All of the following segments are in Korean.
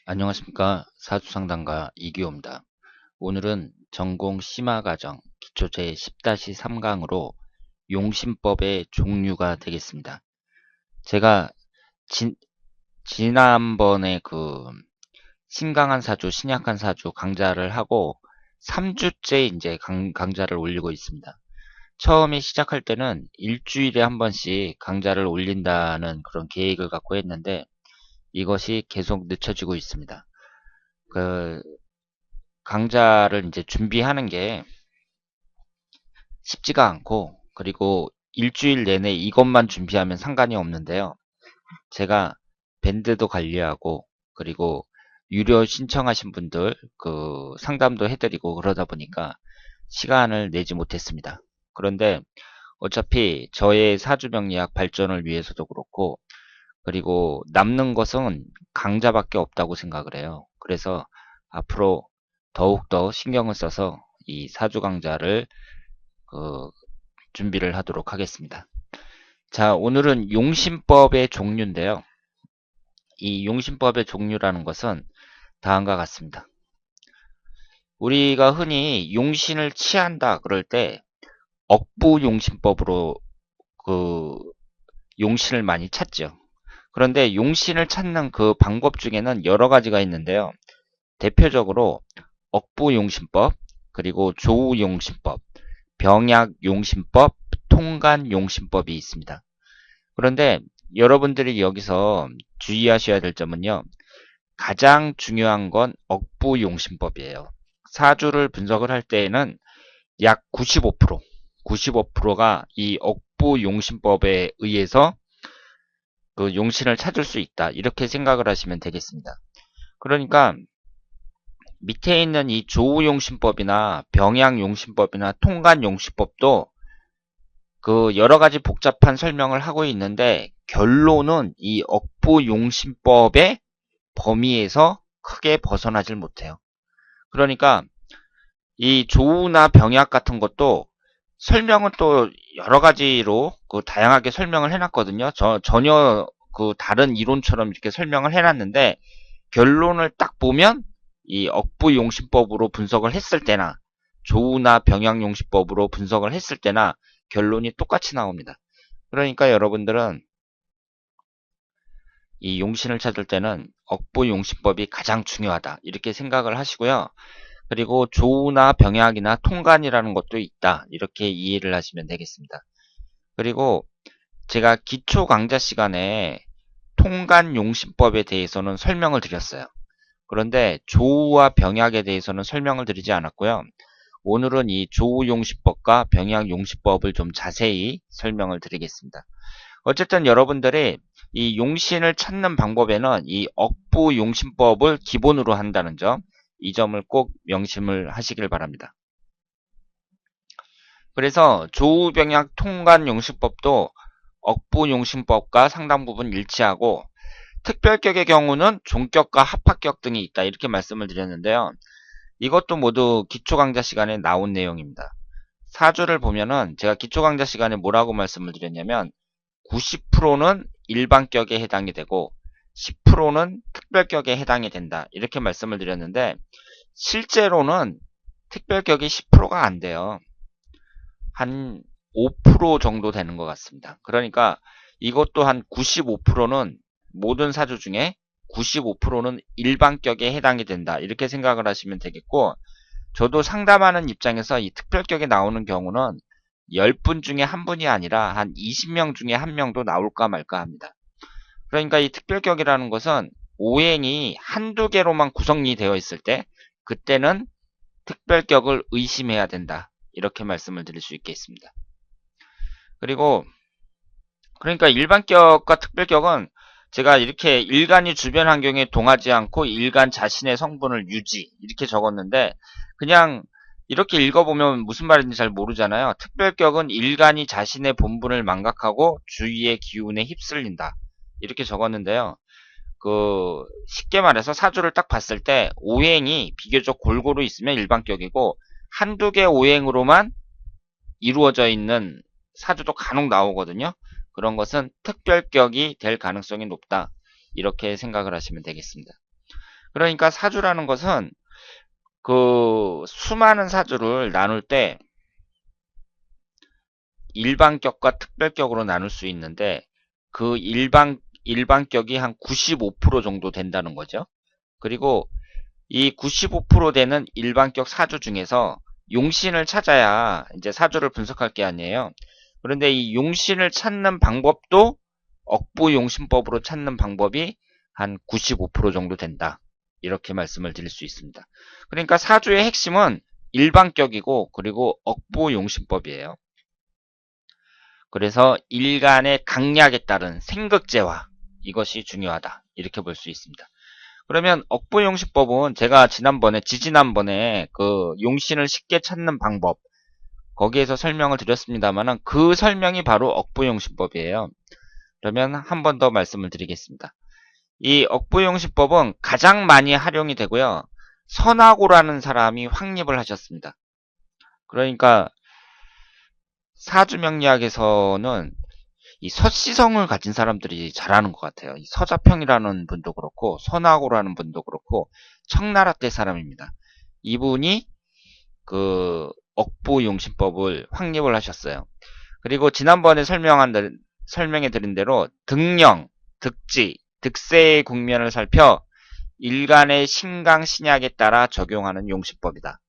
안녕하십니까. 사주상담가 이규호입니다. 오늘은 전공 심화과정 기초 제10-3강으로 용신법의 종류가 되겠습니다. 제가 지난번에 신강한 사주, 신약한 사주 강좌를 하고 3주째 이제 강좌를 올리고 있습니다. 처음에 시작할 때는 일주일에 한 번씩 강좌를 올린다는 그런 계획을 갖고 했는데 이것이 계속 늦춰지고 있습니다. 그 강좌를 이제 준비하는 게 쉽지가 않고, 그리고 일주일 내내 이것만 준비하면 상관이 없는데요. 제가 밴드도 관리하고, 그리고 유료 신청하신 분들 상담도 해드리고 그러다 보니까 시간을 내지 못했습니다. 그런데 어차피 저의 사주명리학 발전을 위해서도 그렇고, 그리고 남는 것은 강좌밖에 없다고 생각을 해요. 그래서 앞으로 더욱더 신경을 써서 이 사주 강좌를 그 준비를 하도록 하겠습니다. 자, 오늘은 용신법의 종류인데요. 이 용신법의 종류라는 것은 다음과 같습니다. 우리가 흔히 용신을 취한다 그럴 때 억부용신법으로 그 용신을 많이 찾죠. 그런데 용신을 찾는 그 방법 중에는 여러 가지가 있는데요. 대표적으로 억부용신법, 그리고 조우용신법, 병약용신법, 통간용신법이 있습니다. 그런데 여러분들이 여기서 주의하셔야 될 점은요. 가장 중요한 건 억부용신법이에요. 사주를 분석을 할 때에는 약 95%, 95%가 이 억부용신법에 의해서 그 용신을 찾을 수 있다. 이렇게 생각을 하시면 되겠습니다. 그러니까 밑에 있는 이 조우용신법이나 병약용신법이나 통간용신법도 그 여러 가지 복잡한 설명을 하고 있는데 결론은 이 억부용신법의 범위에서 크게 벗어나질 못해요. 그러니까 이 조우나 병약 같은 것도 설명은 또 여러 가지로 다양하게 설명을 해놨거든요. 전혀 다른 이론처럼 이렇게 설명을 해놨는데 결론을 딱 보면 이 억부용신법으로 분석을 했을 때나 조우나 병약용신법으로 분석을 했을 때나 결론이 똑같이 나옵니다. 그러니까 여러분들은 이 용신을 찾을 때는 억부용신법이 가장 중요하다 이렇게 생각을 하시고요. 그리고 조우나 병약이나 통간이라는 것도 있다 이렇게 이해를 하시면 되겠습니다. 그리고 제가 기초 강좌 시간에 통간용신법에 대해서는 설명을 드렸어요. 그런데 조우와 병약에 대해서는 설명을 드리지 않았고요. 오늘은 이 조우용신법과 병약용신법을 좀 자세히 설명을 드리겠습니다. 어쨌든 여러분들이 이 용신을 찾는 방법에는 이 억부용신법을 기본으로 한다는 점, 이 점을 꼭 명심을 하시길 바랍니다. 그래서 조우병약 통간용신법도 억부용신법과 상당 부분 일치하고 특별격의 경우는 종격과 합합격 등이 있다 이렇게 말씀을 드렸는데요. 이것도 모두 기초강좌 시간에 나온 내용입니다. 사주를 보면은 제가 기초강좌 시간에 뭐라고 말씀을 드렸냐면 90%는 일반격에 해당이 되고 10%는 특별격에 해당이 된다 이렇게 말씀을 드렸는데 실제로는 특별격이 10%가 안 돼요. 한 5% 정도 되는 것 같습니다. 그러니까 이것도 한 95%는 모든 사주 중에 95%는 일반격에 해당이 된다 이렇게 생각을 하시면 되겠고, 저도 상담하는 입장에서 이 특별격에 나오는 경우는 10분 중에 한 분이 아니라 한 20명 중에 한 명도 나올까 말까 합니다. 그러니까 이 특별격이라는 것은 오행이 한두 개로만 구성이 되어 있을 때 그때는 특별격을 의심해야 된다 이렇게 말씀을 드릴 수 있겠습니다. 그리고 그러니까 일반격과 특별격은 제가 이렇게 일간이 주변 환경에 동하지 않고 일간 자신의 성분을 유지 이렇게 적었는데 그냥 이렇게 읽어보면 무슨 말인지 잘 모르잖아요. 특별격은 일간이 자신의 본분을 망각하고 주위의 기운에 휩쓸린다 이렇게 적었는데요. 쉽게 말해서 사주를 딱 봤을 때 오행이 비교적 골고루 있으면 일반격이고 한두 개 오행으로만 이루어져 있는 사주도 간혹 나오거든요. 그런 것은 특별격이 될 가능성이 높다. 이렇게 생각을 하시면 되겠습니다. 그러니까 사주라는 것은 그 수많은 사주를 나눌 때 일반격과 특별격으로 나눌 수 있는데 그 일반격이 한 95% 정도 된다는 거죠. 그리고 이 95% 되는 일반격 사주 중에서 용신을 찾아야 이제 사주를 분석할 게 아니에요. 그런데 이 용신을 찾는 방법도 억부용신법으로 찾는 방법이 한 95% 정도 된다. 이렇게 말씀을 드릴 수 있습니다. 그러니까 사주의 핵심은 일반격이고 그리고 억부용신법이에요. 그래서 일간의 강약에 따른 생극제화 이것이 중요하다. 이렇게 볼 수 있습니다. 그러면 억부용신법은 제가 지지난번에 그 용신을 쉽게 찾는 방법 거기에서 설명을 드렸습니다만은 그 설명이 바로 억부용신법이에요. 그러면 한 번 더 말씀을 드리겠습니다. 이 억부용신법은 가장 많이 활용이 되고요. 선하고라는 사람이 확립을 하셨습니다. 그러니까 사주명리학에서는 이 서씨성을 가진 사람들이 잘하는 것 같아요. 이 서자평이라는 분도 그렇고 선하고라는 분도 그렇고 청나라 때 사람입니다. 이분이 그 억부용신법을 확립을 하셨어요. 그리고 지난번에 설명해 드린 대로 득령, 득지, 득세의 국면을 살펴 일간의 신강신약에 따라 적용하는 용신법이다.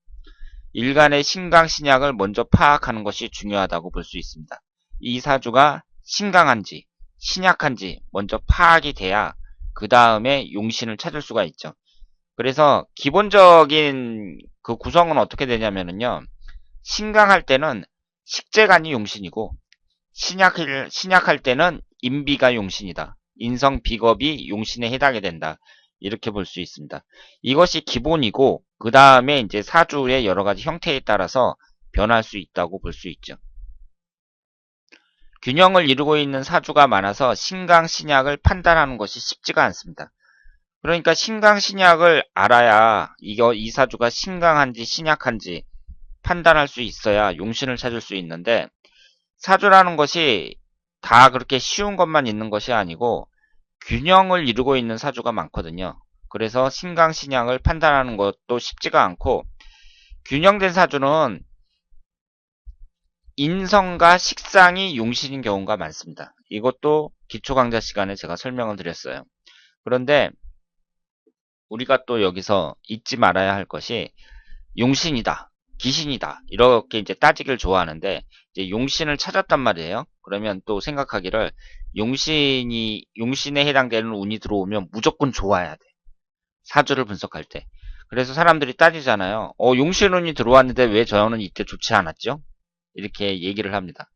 일간의 신강신약을 먼저 파악하는 것이 중요하다고 볼 수 있습니다. 이 사주가 신강한지 신약한지 먼저 파악이 돼야 그 다음에 용신을 찾을 수가 있죠. 그래서 기본적인 그 구성은 어떻게 되냐면요. 신강할 때는 식재간이 용신이고 신약할 때는 인비가 용신이다. 인성 비겁이 용신에 해당이 된다. 이렇게 볼 수 있습니다. 이것이 기본이고 그 다음에 이제 사주의 여러 가지 형태에 따라서 변할 수 있다고 볼 수 있죠. 균형을 이루고 있는 사주가 많아서 신강 신약을 판단하는 것이 쉽지가 않습니다. 그러니까 신강 신약을 알아야 이 사주가 신강한지 신약한지 판단할 수 있어야 용신을 찾을 수 있는데 사주라는 것이 다 그렇게 쉬운 것만 있는 것이 아니고 균형을 이루고 있는 사주가 많거든요. 그래서 신강 신약을 판단하는 것도 쉽지가 않고 균형된 사주는 인성과 식상이 용신인 경우가 많습니다. 이것도 기초 강좌 시간에 제가 설명을 드렸어요. 그런데 우리가 또 여기서 잊지 말아야 할 것이 용신이다, 기신이다 이렇게 이제 따지기를 좋아하는데 이제 용신을 찾았단 말이에요. 그러면 또 생각하기를 용신에 해당되는 운이 들어오면 무조건 좋아야 돼. 사주를 분석할 때. 그래서 사람들이 따지잖아요. 용신운이 들어왔는데 왜 저는 이때 좋지 않았죠? 이렇게 얘기를 합니다.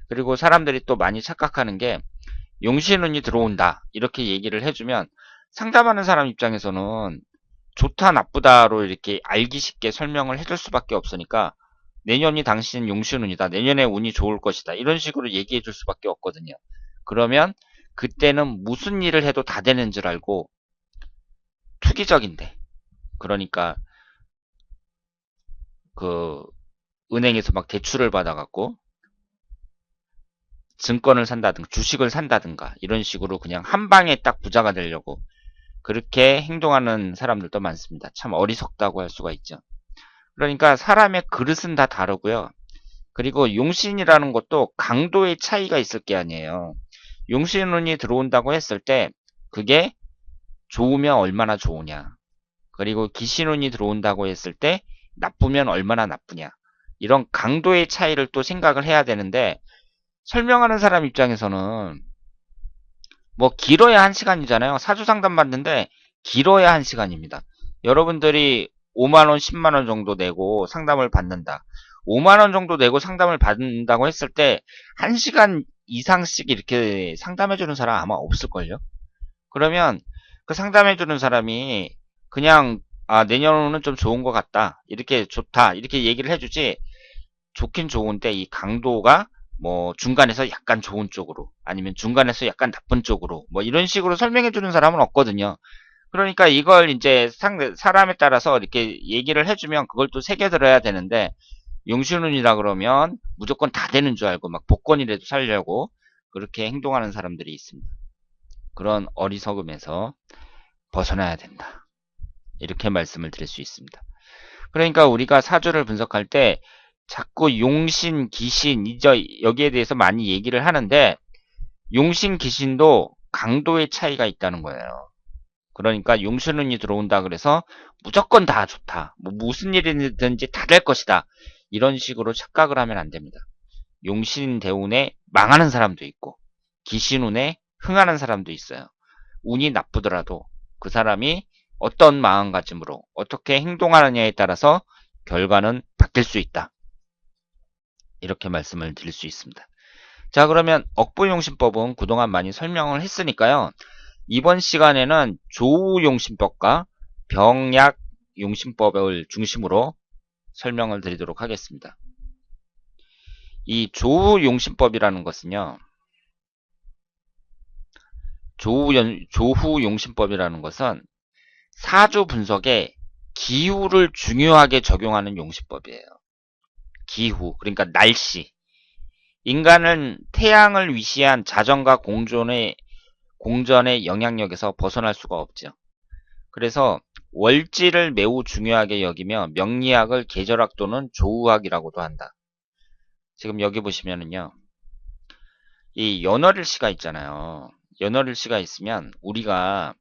그리고 사람들이 또 많이 착각하는 게 용신운이 들어온다 이렇게 얘기를 해주면 상담하는 사람 입장에서는 좋다 나쁘다로 이렇게 알기 쉽게 설명을 해줄 수밖에 없으니까 내년이 당신 용신운이다. 내년에 운이 좋을 것이다. 이런 식으로 얘기해 줄 수밖에 없거든요. 그러면 그때는 무슨 일을 해도 다 되는 줄 알고 투기적인데 그러니까 그 은행에서 막 대출을 받아갖고 증권을 산다든가 주식을 산다든가 이런 식으로 그냥 한 방에 딱 부자가 되려고 그렇게 행동하는 사람들도 많습니다. 참 어리석다고 할 수가 있죠. 그러니까 사람의 그릇은 다 다르고요. 그리고 용신이라는 것도 강도의 차이가 있을 게 아니에요. 용신운이 들어온다고 했을 때 그게 좋으면 얼마나 좋으냐. 그리고 기신운이 들어온다고 했을 때 나쁘면 얼마나 나쁘냐. 이런 강도의 차이를 또 생각을 해야 되는데 설명하는 사람 입장에서는 뭐 길어야 1시간이잖아요. 사주 상담 받는데 길어야 1시간입니다. 여러분들이 5만원, 10만원 정도 내고 상담을 받는다. 5만원 정도 내고 상담을 받는다고 했을 때 1시간 이상씩 이렇게 상담해주는 사람 아마 없을걸요? 그러면 그 상담해주는 사람이 그냥 내년은 좀 좋은 것 같다. 이렇게 좋다. 이렇게 얘기를 해주지 좋긴 좋은데 이 강도가 뭐 중간에서 약간 좋은 쪽으로 아니면 중간에서 약간 나쁜 쪽으로 뭐 이런 식으로 설명해 주는 사람은 없거든요. 그러니까 이걸 이제 사람에 따라서 이렇게 얘기를 해주면 그걸 또 새겨 들어야 되는데 용신운이라 그러면 무조건 다 되는 줄 알고 막 복권이라도 살려고 그렇게 행동하는 사람들이 있습니다. 그런 어리석음에서 벗어나야 된다. 이렇게 말씀을 드릴 수 있습니다. 그러니까 우리가 사주를 분석할 때 자꾸 용신, 기신, 여기에 대해서 많이 얘기를 하는데 용신, 기신도 강도의 차이가 있다는 거예요. 그러니까 용신운이 들어온다 그래서 무조건 다 좋다. 뭐 무슨 일이든지 다 될 것이다. 이런 식으로 착각을 하면 안 됩니다. 용신 대운에 망하는 사람도 있고 기신운에 흥하는 사람도 있어요. 운이 나쁘더라도 그 사람이 어떤 마음가짐으로 어떻게 행동하느냐에 따라서 결과는 바뀔 수 있다. 이렇게 말씀을 드릴 수 있습니다. 자, 그러면 억부용신법은 그동안 많이 설명을 했으니까요. 이번 시간에는 조우용신법과 병약용신법을 중심으로 설명을 드리도록 하겠습니다. 이 조우용신법이라는 것은요. 조후용신법이라는 것은 사주 분석에 기후를 중요하게 적용하는 용신법이에요. 기후, 그러니까 날씨. 인간은 태양을 위시한 자전과 공전의 영향력에서 벗어날 수가 없죠. 그래서 월지를 매우 중요하게 여기며 명리학을 계절학 또는 조우학이라고도 한다. 지금 여기 보시면은요. 이 연월일시가 있잖아요. 연월일시가 있으면 우리가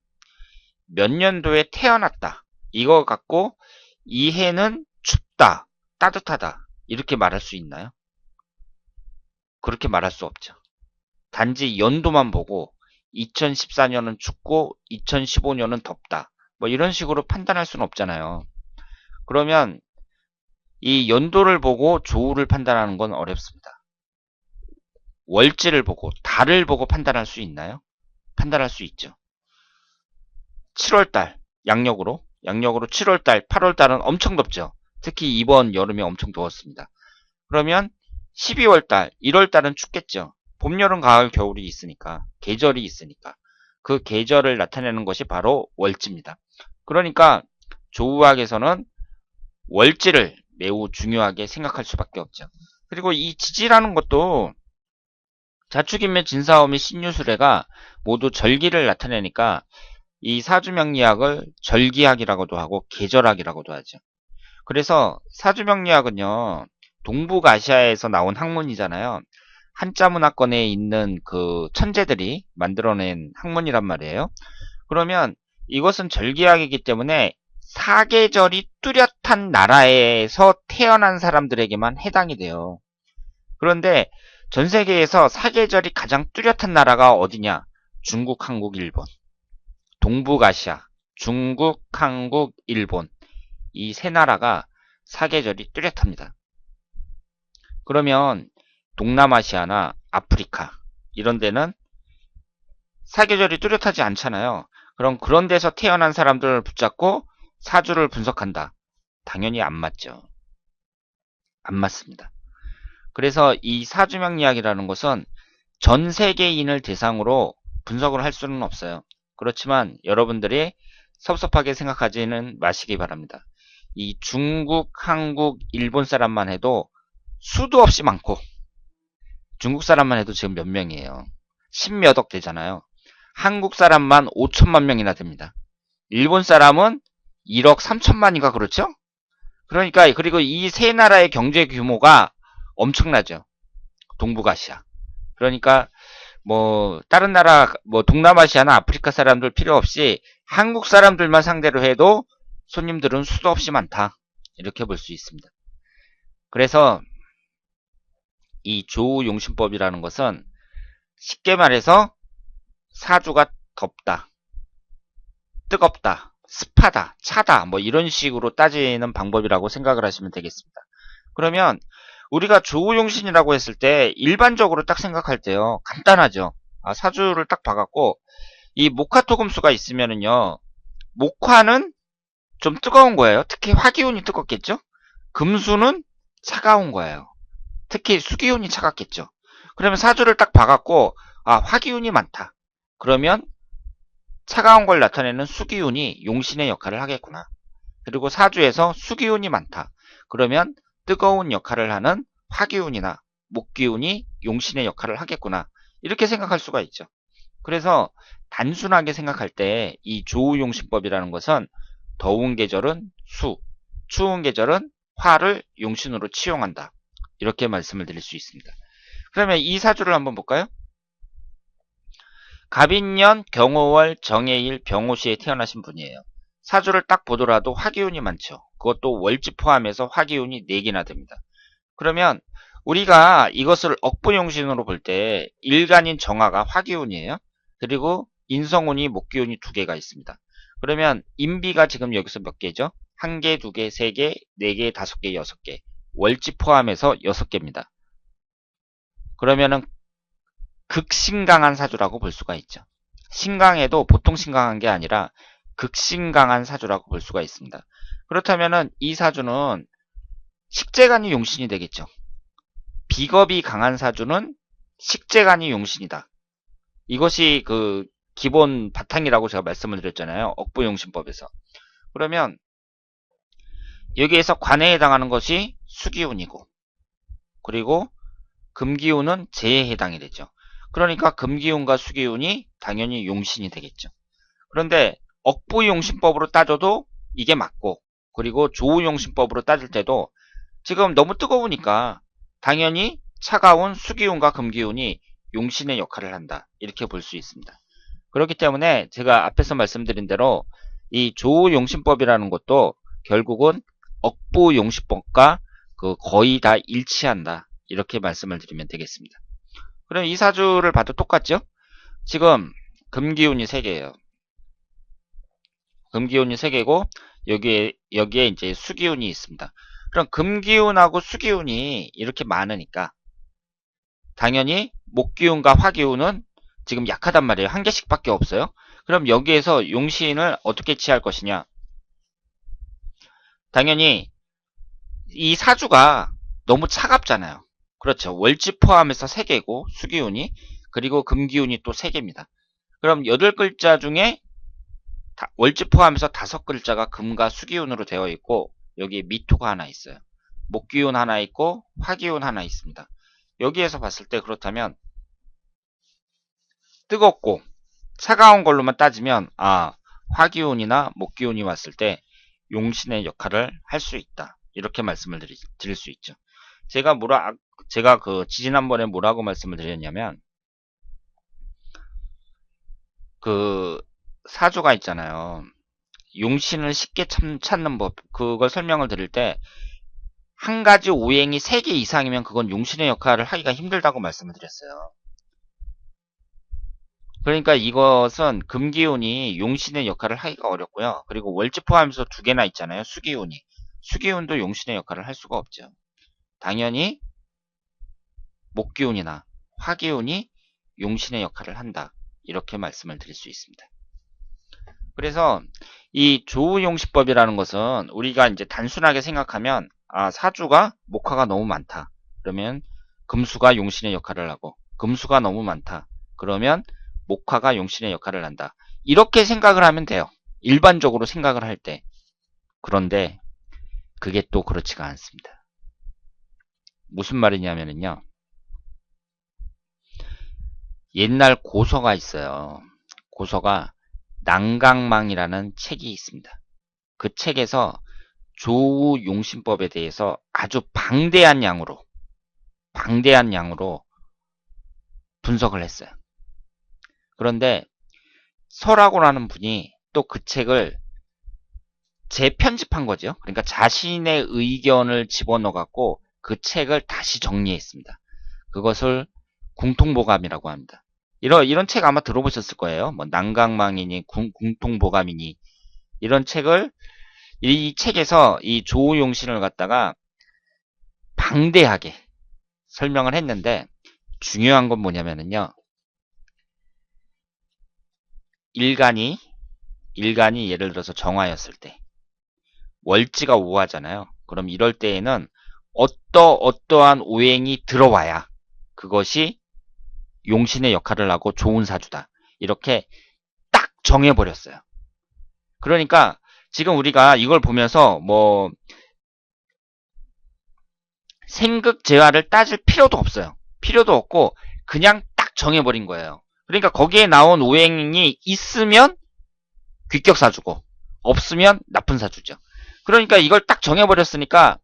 몇 년도에 태어났다. 이거 갖고 이 해는 춥다, 따뜻하다. 이렇게 말할 수 있나요? 그렇게 말할 수 없죠. 단지 연도만 보고 2014년은 춥고 2015년은 덥다. 뭐 이런 식으로 판단할 수는 없잖아요. 그러면 이 연도를 보고 조우를 판단하는 건 어렵습니다. 월지를 보고 달을 보고 판단할 수 있나요? 판단할 수 있죠. 7월달 양력으로 7월달 8월달은 엄청 덥죠. 특히 이번 여름에 엄청 더웠습니다. 그러면 12월달 1월달은 춥겠죠. 봄, 여름, 가을, 겨울이 있으니까 계절이 있으니까 그 계절을 나타내는 것이 바로 월지입니다. 그러니까 조우학에서는 월지를 매우 중요하게 생각할 수밖에 없죠. 그리고 이 지지라는 것도 자축인묘, 진사오미, 신유술해가 모두 절기를 나타내니까 이 사주명리학을 절기학이라고도 하고 계절학이라고도 하죠. 그래서 사주명리학은요. 동북아시아에서 나온 학문이잖아요. 한자 문화권에 있는 그 천재들이 만들어낸 학문이란 말이에요. 그러면 이것은 절기학이기 때문에 사계절이 뚜렷한 나라에서 태어난 사람들에게만 해당이 돼요. 그런데 전 세계에서 사계절이 가장 뚜렷한 나라가 어디냐? 중국, 한국, 일본. 동북아시아, 중국, 한국, 일본. 이 세 나라가 사계절이 뚜렷합니다. 그러면 동남아시아나 아프리카 이런 데는 사계절이 뚜렷하지 않잖아요. 그럼 그런 데서 태어난 사람들을 붙잡고 사주를 분석한다. 당연히 안 맞죠. 안 맞습니다. 그래서 이 사주명리학이라는 것은 전 세계인을 대상으로 분석을 할 수는 없어요. 그렇지만 여러분들이 섭섭하게 생각하지는 마시기 바랍니다. 이 중국, 한국, 일본 사람만 해도 수도 없이 많고 중국 사람만 해도 지금 몇 명이에요. 10몇억 되잖아요. 한국 사람만 5천만 명이나 됩니다. 일본 사람은 1억 3천만인가 그렇죠? 그러니까 그리고 이 세 나라의 경제 규모가 엄청나죠. 동북아시아. 그러니까 뭐 다른 나라 뭐 동남아시아나 아프리카 사람들 필요 없이 한국 사람들만 상대로 해도 손님들은 수도 없이 많다. 이렇게 볼 수 있습니다. 그래서 이 조우용신법이라는 것은 쉽게 말해서 사주가 덥다, 뜨겁다, 습하다, 차다 뭐 이런 식으로 따지는 방법이라고 생각을 하시면 되겠습니다. 그러면 우리가 조우용신이라고 했을 때 일반적으로 딱 생각할 때요. 간단하죠. 사주를 딱 봐갖고 이 목화토금수가 있으면은요. 목화는 좀 뜨거운 거예요. 특히 화기운이 뜨겁겠죠. 금수는 차가운 거예요. 특히 수기운이 차갑겠죠. 그러면 사주를 딱 봐갖고 화기운이 많다. 그러면 차가운 걸 나타내는 수기운이 용신의 역할을 하겠구나. 그리고 사주에서 수기운이 많다. 그러면 뜨거운 역할을 하는 화기운이나 목기운이 용신의 역할을 하겠구나. 이렇게 생각할 수가 있죠. 그래서 단순하게 생각할 때 이 조우용신법이라는 것은 더운 계절은 수, 추운 계절은 화를 용신으로 치용한다. 이렇게 말씀을 드릴 수 있습니다. 그러면 이 사주를 한번 볼까요? 갑인년 경호월 정해일 병오시에 태어나신 분이에요. 사주를 딱 보더라도 화기운이 많죠. 그것도 월지 포함해서 화기운이 4개나 됩니다. 그러면 우리가 이것을 억부용신으로 볼 때 일간인 정화가 화기운이에요. 그리고 인성운이 목기운이 2개가 있습니다. 그러면 인비가 지금 여기서 몇 개죠? 1개, 2개, 3개, 4개, 5개, 6개. 월지 포함해서 6개입니다. 그러면은 극신강한 사주라고 볼 수가 있죠. 신강해도 보통 신강한 게 아니라 극신강한 사주라고 볼 수가 있습니다. 그렇다면은 이 사주는 식재간이 용신이 되겠죠. 비겁이 강한 사주는 식재간이 용신이다. 이것이 그 기본 바탕이라고 제가 말씀을 드렸잖아요. 억부용신법에서. 그러면 여기에서 관해에 해당하는 것이 수기운이고, 그리고 금기운은 재에 해당이 되죠. 그러니까 금기운과 수기운이 당연히 용신이 되겠죠. 그런데 억부용신법으로 따져도 이게 맞고, 그리고 조우용신법으로 따질 때도 지금 너무 뜨거우니까 당연히 차가운 수기운과 금기운이 용신의 역할을 한다. 이렇게 볼 수 있습니다. 그렇기 때문에 제가 앞에서 말씀드린 대로 이 조우용신법이라는 것도 결국은 억부용신법과 거의 다 일치한다. 이렇게 말씀을 드리면 되겠습니다. 그럼 이 사주를 봐도 똑같죠? 지금 금기운이 3개예요. 금기운이 3개고 여기에 이제 수기운이 있습니다. 그럼 금기운하고 수기운이 이렇게 많으니까 당연히 목기운과 화기운은 지금 약하단 말이에요. 1개씩밖에 없어요. 그럼 여기에서 용신을 어떻게 취할 것이냐? 당연히 이 사주가 너무 차갑잖아요. 그렇죠. 월지 포함해서 3개고 수기운이, 그리고 금기운이 또 3개입니다. 그럼 8글자 중에 월지 포함해서 5글자가 금과 수기운으로 되어 있고 여기 미토가 하나 있어요. 목기운 하나 있고 화기운 하나 있습니다. 여기에서 봤을 때 그렇다면 뜨겁고 차가운 걸로만 따지면 화기운이나 목기운이 왔을 때 용신의 역할을 할 수 있다. 이렇게 말씀을 드릴 수 있죠. 제가 지난번에 뭐라고 말씀을 드렸냐면 그 사주가 있잖아요. 용신을 쉽게 찾는 법, 그걸 설명을 드릴 때 한 가지 오행이 3개 이상이면 그건 용신의 역할을 하기가 힘들다고 말씀을 드렸어요. 그러니까 이것은 금기운이 용신의 역할을 하기가 어렵고요. 그리고 월지 포함해서 2개나 있잖아요. 수기운이. 수기운도 용신의 역할을 할 수가 없죠. 당연히 목기운이나 화기운이 용신의 역할을 한다. 이렇게 말씀을 드릴 수 있습니다. 그래서 이 조우용신법이라는 것은 우리가 이제 단순하게 생각하면 사주가 목화가 너무 많다. 그러면 금수가 용신의 역할을 하고, 금수가 너무 많다. 그러면 목화가 용신의 역할을 한다. 이렇게 생각을 하면 돼요. 일반적으로 생각을 할 때. 그런데 그게 또 그렇지가 않습니다. 무슨 말이냐면요. 옛날 고서가 있어요. 고서가 난강망이라는 책이 있습니다. 그 책에서 조우용신법에 대해서 아주 방대한 양으로 분석을 했어요. 그런데 설하고라는 분이 또 그 책을 재편집한 거죠. 그러니까 자신의 의견을 집어넣어갖고 그 책을 다시 정리했습니다. 그것을 궁통보감이라고 합니다. 이런 책 아마 들어보셨을 거예요. 뭐 난강망이니 궁통보감이니 이런 책을 이 책에서 이 조우용신을 갖다가 방대하게 설명을 했는데 중요한 건 뭐냐면요. 일간이 예를 들어서 정화였을 때 월지가 오하잖아요. 그럼 이럴 때에는 어떠한 오행이 들어와야 그것이 용신의 역할을 하고 좋은 사주다. 이렇게 딱 정해버렸어요. 그러니까 지금 우리가 이걸 보면서 뭐 생극재화를 따질 필요도 없어요. 필요도 없고 그냥 딱 정해버린 거예요. 그러니까 거기에 나온 오행이 있으면 귀격사주고 없으면 나쁜 사주죠. 그러니까 이걸 딱 정해버렸으니까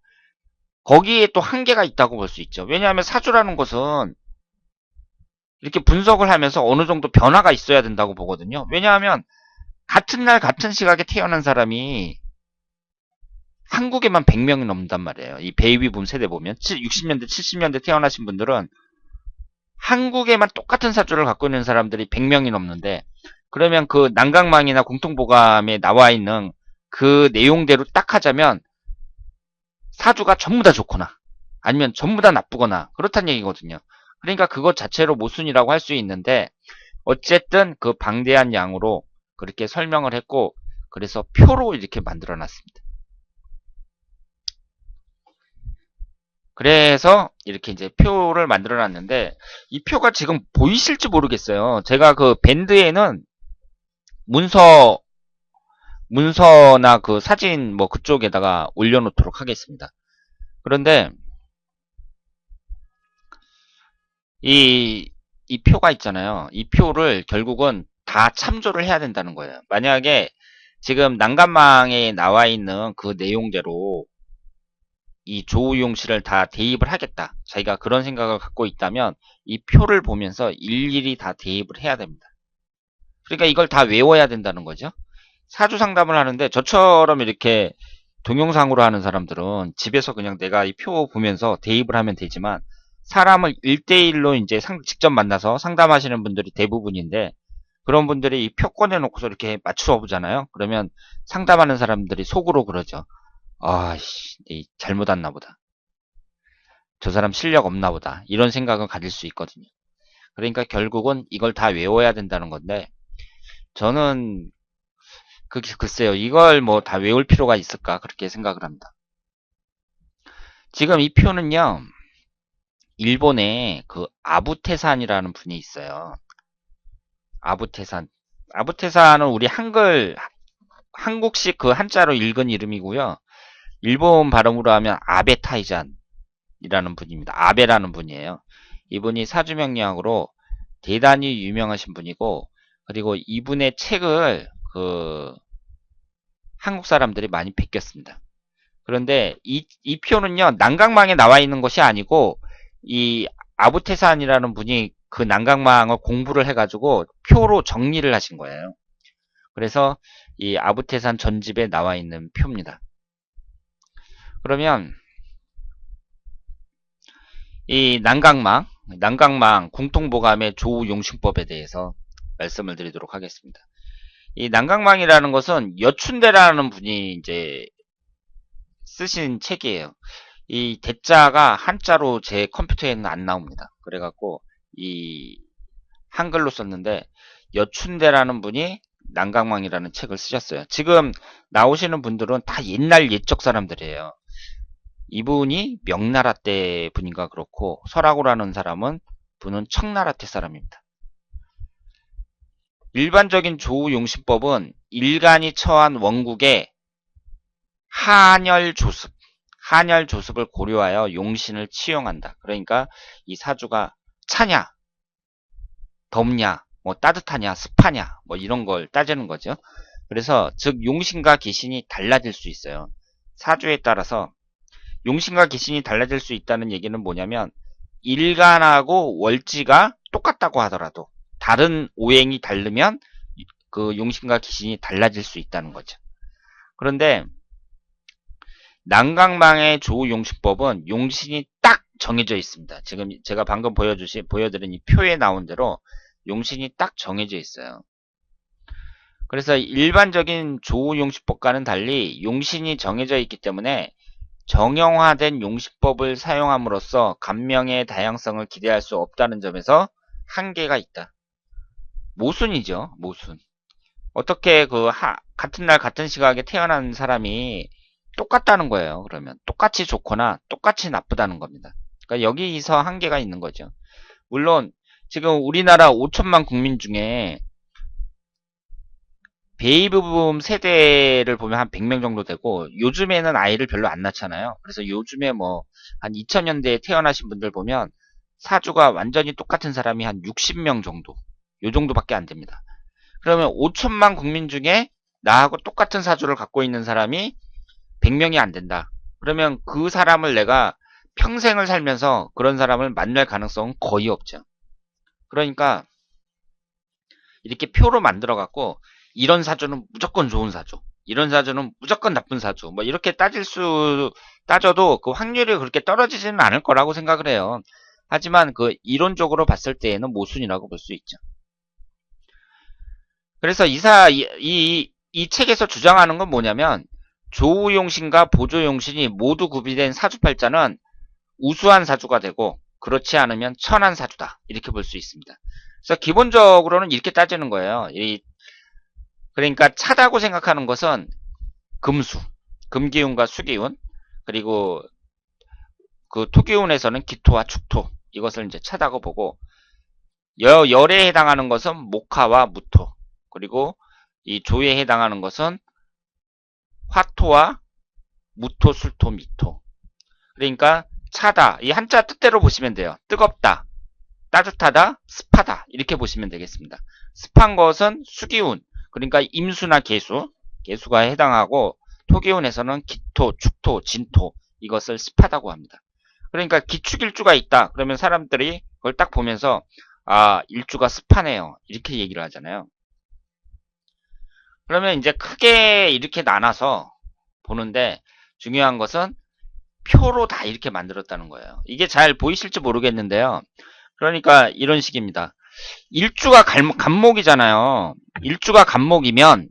거기에 또 한계가 있다고 볼 수 있죠. 왜냐하면 사주라는 것은 이렇게 분석을 하면서 어느 정도 변화가 있어야 된다고 보거든요. 왜냐하면 같은 날 같은 시각에 태어난 사람이 한국에만 100명이 넘는단 말이에요. 이 베이비붐 세대 보면 60년대 70년대 태어나신 분들은 한국에만 똑같은 사주를 갖고 있는 사람들이 100명이 넘는데, 그러면 그 난강망이나 공통보감에 나와 있는 그 내용대로 딱 하자면 사주가 전부 다 좋거나 아니면 전부 다 나쁘거나 그렇다는 얘기거든요. 그러니까 그것 자체로 모순이라고 할 수 있는데, 어쨌든 그 방대한 양으로 그렇게 설명을 했고, 그래서 표로 이렇게 만들어 놨습니다. 그래서 이렇게 이제 표를 만들어 놨는데, 이 표가 지금 보이실지 모르겠어요. 제가 그 밴드에는 문서나 그 사진 뭐 그쪽에다가 올려놓도록 하겠습니다. 그런데 이, 이 표가 있잖아요. 이 표를 결국은 다 참조를 해야 된다는 거예요. 만약에 지금 난간망에 나와 있는 그 내용대로 이 조우용 씨를 다 대입을 하겠다. 자기가 그런 생각을 갖고 있다면 이 표를 보면서 일일이 다 대입을 해야 됩니다. 그러니까 이걸 다 외워야 된다는 거죠. 사주 상담을 하는데 저처럼 이렇게 동영상으로 하는 사람들은 집에서 그냥 내가 이 표 보면서 대입을 하면 되지만, 사람을 1대1로 이제 직접 만나서 상담하시는 분들이 대부분인데, 그런 분들이 이 표 꺼내놓고서 이렇게 맞추어 보잖아요. 그러면 상담하는 사람들이 속으로 그러죠. 아씨, 잘못 왔나 보다. 저 사람 실력 없나 보다. 이런 생각을 가질 수 있거든요. 그러니까 결국은 이걸 다 외워야 된다는 건데, 저는 글쎄요, 이걸 뭐 다 외울 필요가 있을까 그렇게 생각을 합니다. 지금 이 표는요, 일본에 그 아부테산이라는 분이 있어요. 아부테산. 아부테산은 우리 한국식 그 한자로 읽은 이름이고요. 일본 발음으로 하면 아베타이잔이라는 분입니다. 아베라는 분이에요. 이분이 사주명리학으로 대단히 유명하신 분이고, 그리고 이분의 책을 그 한국 사람들이 많이 베꼈습니다. 그런데 이 표는요, 난강망에 나와 있는 것이 아니고, 이 아부테산이라는 분이 그 난강망을 공부를 해가지고 표로 정리를 하신 거예요. 그래서 이 아부테산 전집에 나와 있는 표입니다. 그러면 이 난강망 공통보감의 조우용신법에 대해서 말씀을 드리도록 하겠습니다. 이 난강망이라는 것은 여춘대라는 분이 이제 쓰신 책이에요. 이 대자가 한자로 제 컴퓨터에는 안 나옵니다. 그래갖고 이 한글로 썼는데, 여춘대라는 분이 난강망이라는 책을 쓰셨어요. 지금 나오시는 분들은 다 옛날 옛적 사람들이에요. 이분이 명나라 때 분인가 그렇고, 설하고라는 사람은 분은 청나라 때 사람입니다. 일반적인 조우용신법은 일간이 처한 원국에 한열 조습을 고려하여 용신을 치용한다. 그러니까 이 사주가 차냐, 덥냐, 뭐 따뜻하냐, 습하냐, 뭐 이런 걸 따지는 거죠. 그래서 즉 용신과 기신이 달라질 수 있어요. 사주에 따라서 용신과 기신이 달라질 수 있다는 얘기는 뭐냐면, 일간하고 월지가 똑같다고 하더라도 다른 오행이 다르면 그 용신과 기신이 달라질 수 있다는 거죠. 그런데 난강망의 조용신법은 용신이 딱 정해져 있습니다. 지금 제가 방금 보여드린 이 표에 나온 대로 용신이 딱 정해져 있어요. 그래서 일반적인 조용신법과는 달리 용신이 정해져 있기 때문에 정형화된 용신법을 사용함으로써 감명의 다양성을 기대할 수 없다는 점에서 한계가 있다. 모순이죠, 모순. 어떻게 같은 날 같은 시각에 태어난 사람이 똑같다는 거예요. 그러면 똑같이 좋거나 똑같이 나쁘다는 겁니다. 그러니까 여기서 한계가 있는 거죠. 물론 지금 우리나라 5천만 국민 중에 베이비붐 세대를 보면 한 100명 정도 되고, 요즘에는 아이를 별로 안 낳잖아요. 그래서 요즘에 뭐 한 2000년대에 태어나신 분들 보면 사주가 완전히 똑같은 사람이 한 60명 정도, 요 정도밖에 안 됩니다. 그러면 5천만 국민 중에 나하고 똑같은 사주를 갖고 있는 사람이 100명이 안 된다. 그러면 그 사람을 내가 평생을 살면서 그런 사람을 만날 가능성은 거의 없죠. 그러니까 이렇게 표로 만들어 갖고 이런 사주는 무조건 좋은 사주, 이런 사주는 무조건 나쁜 사주, 뭐 이렇게 따져도 그 확률이 그렇게 떨어지지는 않을 거라고 생각을 해요. 하지만 그 이론적으로 봤을 때에는 모순이라고 볼 수 있죠. 그래서 이 책에서 주장하는 건 뭐냐면, 조우용신과 보조용신이 모두 구비된 사주팔자는 우수한 사주가 되고, 그렇지 않으면 천한 사주다, 이렇게 볼 수 있습니다. 그래서 기본적으로는 이렇게 따지는 거예요. 그러니까 차다고 생각하는 것은 금수, 금기운과 수기운, 그리고 그 토기운에서는 기토와 축토, 이것을 이제 차다고 보고, 열에 해당하는 것은 목화와 무토, 그리고 이 조에 해당하는 것은 화토와 무토, 술토, 미토. 그러니까 차다, 이 한자 뜻대로 보시면 돼요. 뜨겁다, 따뜻하다, 습하다, 이렇게 보시면 되겠습니다. 습한 것은 수기운, 그러니까 임수나 개수가 해당하고, 토기운에서는 기토, 축토, 진토, 이것을 습하다고 합니다. 그러니까 기축일주가 있다, 그러면 사람들이 그걸 딱 보면서 아, 일주가 습하네요, 이렇게 얘기를 하잖아요. 그러면 이제 크게 이렇게 나눠서 보는데, 중요한 것은 표로 다 이렇게 만들었다는 거예요. 이게 잘 보이실지 모르겠는데요. 그러니까 이런 식입니다. 일주가 간목이잖아요. 일주가 간목이면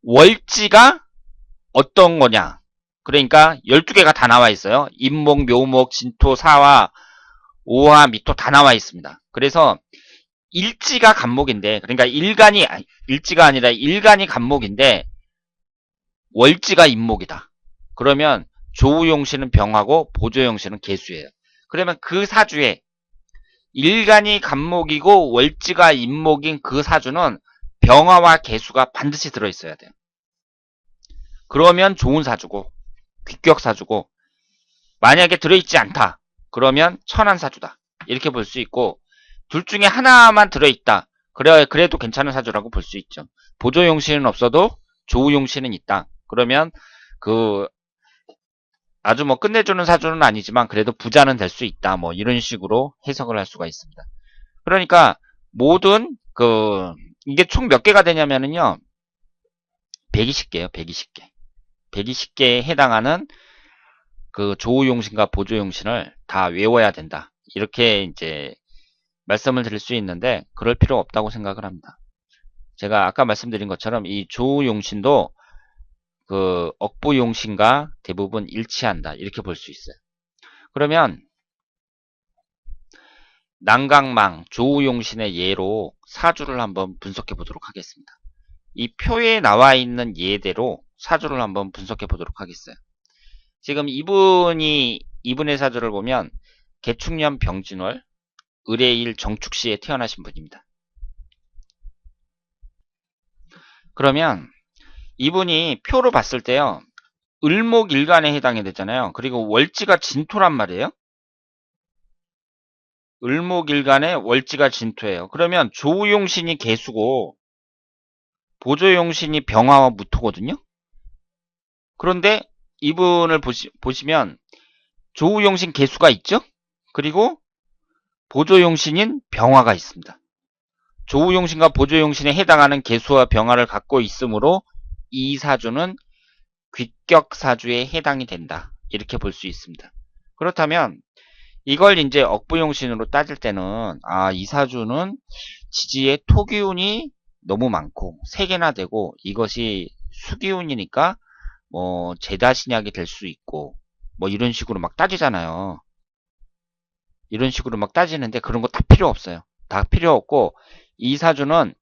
월지가 어떤 거냐. 그러니까 12개가 다 나와 있어요. 임목, 묘목, 진토, 사화, 오화, 미토 다 나와 있습니다. 그래서 일지가 간목인데, 그러니까 일지가 아니라 일간이 간목인데 월지가 임목이다. 그러면 조우용신은 병하고 보조용신은 개수예요. 그러면 그 사주에 일간이 간목이고 월지가 임목인 그 사주는 병화와 개수가 반드시 들어있어야 돼요. 그러면 좋은 사주고 귀격 사주고, 만약에 들어있지 않다, 그러면 천한 사주다, 이렇게 볼 수 있고, 둘 중에 하나만 들어있다, 그래도 괜찮은 사주라고 볼 수 있죠. 보조용신은 없어도 조우용신은 있다, 그러면 그 아주 뭐 끝내주는 사주는 아니지만 그래도 부자는 될 수 있다, 뭐 이런 식으로 해석을 할 수가 있습니다. 그러니까 모든 이게 총 몇 개가 되냐면은요, 120개예요. 120개. 120개에 해당하는 그 조우용신과 보조용신을 다 외워야 된다, 이렇게 이제 말씀을 드릴 수 있는데, 그럴 필요 없다고 생각을 합니다. 제가 아까 말씀드린 것처럼 이 조우용신도 그 억부용신과 대부분 일치한다, 이렇게 볼 수 있어요. 그러면 난강망, 조우용신의 예로 사주를 한번 분석해 보도록 하겠습니다. 이 표에 나와 있는 예대로 사주를 한번 분석해 보도록 하겠어요. 지금 이분의 사주를 보면 개축년 병진월, 을해일 정축시에 태어나신 분입니다. 그러면 이분이 표로 봤을 때요, 을목일간에 해당이 되잖아요. 그리고 월지가 진토란 말이에요. 을목일간에 월지가 진토예요. 그러면 조우용신이 개수고 보조용신이 병화와 무토거든요. 그런데 이분을 보시면 조우용신 개수가 있죠. 그리고 보조용신인 병화가 있습니다. 조우용신과 보조용신에 해당하는 개수와 병화를 갖고 있으므로 이 사주는 귀격사주에 해당이 된다, 이렇게 볼 수 있습니다. 그렇다면 이걸 이제 억부용신으로 따질 때는, 아, 이 사주는 지지에 토기운이 너무 많고 3개나 되고, 이것이 수기운이니까 뭐 제다신약이 될 수 있고, 뭐 이런 식으로 막 따지잖아요. 이런 식으로 막 따지는데 그런 거 다 필요 없어요. 다 필요 없고, 이 사주는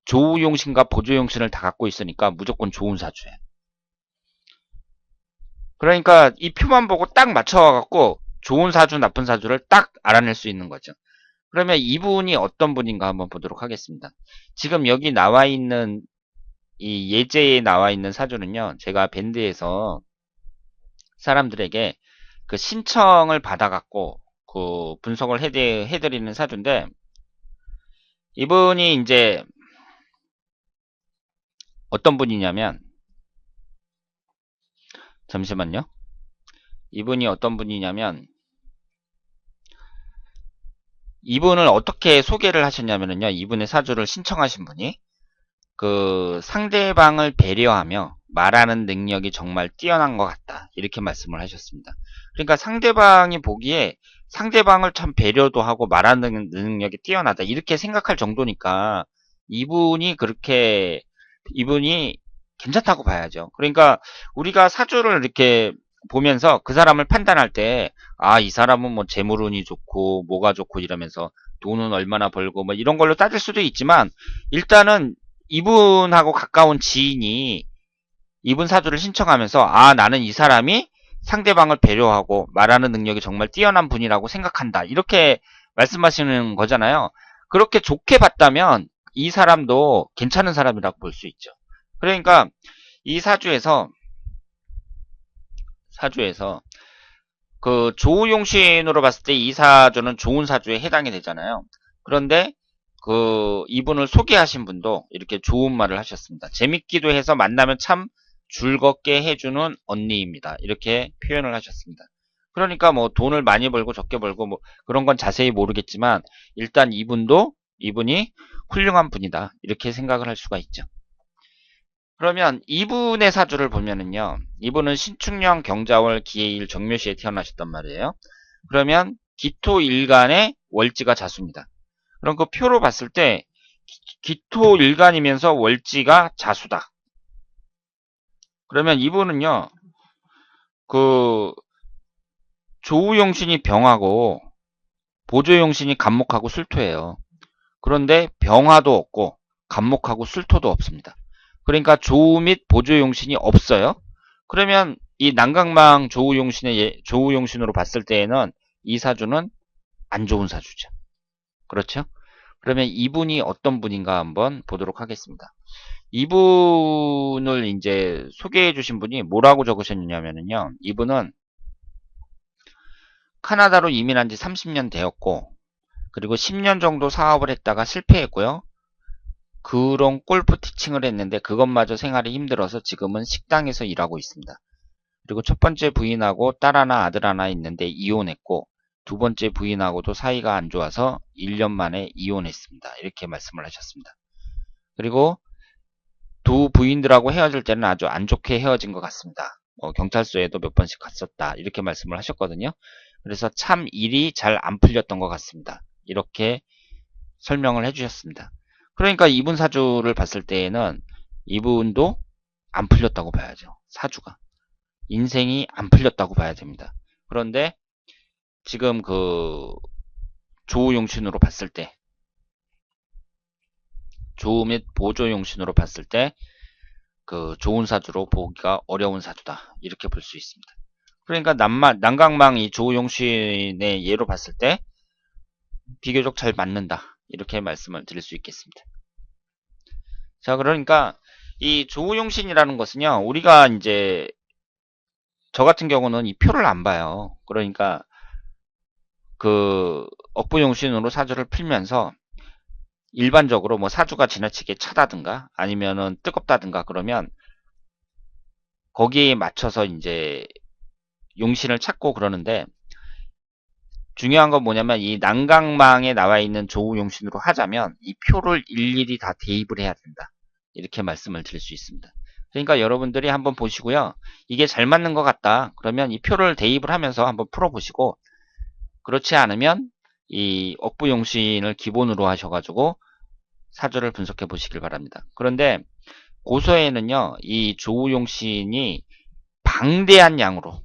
조우용신과 보조용신을 다 갖고 있으니까 무조건 좋은 사주예요. 그러니까 이 표만 보고 딱 맞춰갖고 좋은 사주, 나쁜 사주를 딱 알아낼 수 있는 거죠. 그러면 이분이 어떤 분인가 한번 보도록 하겠습니다. 지금 여기 나와 있는 이 예제에 나와 있는 사주는요, 제가 밴드에서 사람들에게 그 신청을 받아갖고 그 분석을 해드리는 사주인데, 이분이 이제 어떤 분이냐면, 잠시만요. 이분이 어떤 분이냐면, 이분을 어떻게 소개를 하셨냐면요. 이분의 사주를 신청하신 분이 그 상대방을 배려하며 말하는 능력이 정말 뛰어난 것 같다. 이렇게 말씀을 하셨습니다. 그러니까 상대방이 보기에 상대방을 참 배려도 하고 말하는 능력이 뛰어나다. 이렇게 생각할 정도니까 이분이 괜찮다고 봐야죠. 그러니까 우리가 사주를 이렇게 보면서 그 사람을 판단할 때, 아, 이 사람은 뭐 재물운이 좋고 뭐가 좋고 이러면서 돈은 얼마나 벌고 뭐 이런 걸로 따질 수도 있지만, 일단은 이분하고 가까운 지인이 이분 사주를 신청하면서, 아, 나는 이 사람이 상대방을 배려하고 말하는 능력이 정말 뛰어난 분이라고 생각한다. 이렇게 말씀하시는 거잖아요. 그렇게 좋게 봤다면 이 사람도 괜찮은 사람이라고 볼 수 있죠. 그러니까 이 사주에서 그 조우용신으로 봤을 때 이 사주는 좋은 사주에 해당이 되잖아요. 그런데 그 이분을 소개하신 분도 이렇게 좋은 말을 하셨습니다. 재밌기도 해서 만나면 참 즐겁게 해주는 언니입니다. 이렇게 표현을 하셨습니다. 그러니까 뭐 돈을 많이 벌고 적게 벌고 뭐 그런 건 자세히 모르겠지만, 일단 이분이 훌륭한 분이다. 이렇게 생각을 할 수가 있죠. 그러면 이분의 사주를 보면은요. 이분은 신축년 경자월 기해일 정묘시에 태어나셨단 말이에요. 그러면 기토일간의 월지가 자수입니다. 그럼 그 표로 봤을 때 기토일간이면서 월지가 자수다. 그러면 이분은요. 그 조우용신이 병하고 보조용신이 간목하고 술토예요. 그런데 병화도 없고 간목하고 술토도 없습니다. 그러니까 조우 및 보조용신이 없어요. 그러면 이 난강망 조우용신으로 봤을 때에는 이 사주는 안 좋은 사주죠. 그렇죠? 그러면 이분이 어떤 분인가 한번 보도록 하겠습니다. 이분을 이제 소개해 주신 분이 뭐라고 적으셨냐면요. 이분은 카나다로 이민한 지 30년 되었고, 그리고 10년 정도 사업을 했다가 실패했고요. 그런 골프 티칭을 했는데 그것마저 생활이 힘들어서 지금은 식당에서 일하고 있습니다. 그리고 첫 번째 부인하고 딸 하나 아들 하나 있는데 이혼했고, 두 번째 부인하고도 사이가 안 좋아서 1년 만에 이혼했습니다. 이렇게 말씀을 하셨습니다. 그리고 두 부인들하고 헤어질 때는 아주 안 좋게 헤어진 것 같습니다. 경찰서에도 몇 번씩 갔었다. 이렇게 말씀을 하셨거든요. 그래서 참 일이 잘 안 풀렸던 것 같습니다. 이렇게 설명을 해주셨습니다. 그러니까 이분 사주를 봤을 때에는 이분도 안 풀렸다고 봐야죠. 사주가. 인생이 안 풀렸다고 봐야 됩니다. 그런데 지금 그 조우용신으로 봤을 때, 조우 및 보조용신으로 봤을 때 그 좋은 사주로 보기가 어려운 사주다. 이렇게 볼 수 있습니다. 그러니까 난강망 이 조우용신의 예로 봤을 때 비교적 잘 맞는다. 이렇게 말씀을 드릴 수 있겠습니다. 자, 그러니까 이 조우용신이라는 것은요. 우리가 이제 저 같은 경우는 이 표를 안 봐요. 그러니까 그 억부용신으로 사주를 풀면서 일반적으로 뭐 사주가 지나치게 차다든가 아니면은 뜨겁다든가 그러면 거기에 맞춰서 이제 용신을 찾고 그러는데, 중요한 건 뭐냐면 이 난강망에 나와 있는 조우용신으로 하자면 이 표를 일일이 다 대입을 해야 된다. 이렇게 말씀을 드릴 수 있습니다. 그러니까 여러분들이 한번 보시고요. 이게 잘 맞는 것 같다. 그러면 이 표를 대입을 하면서 한번 풀어보시고, 그렇지 않으면 이 억부용신을 기본으로 하셔가지고 사주를 분석해 보시길 바랍니다. 그런데 고서에는요, 이 조우용신이 방대한 양으로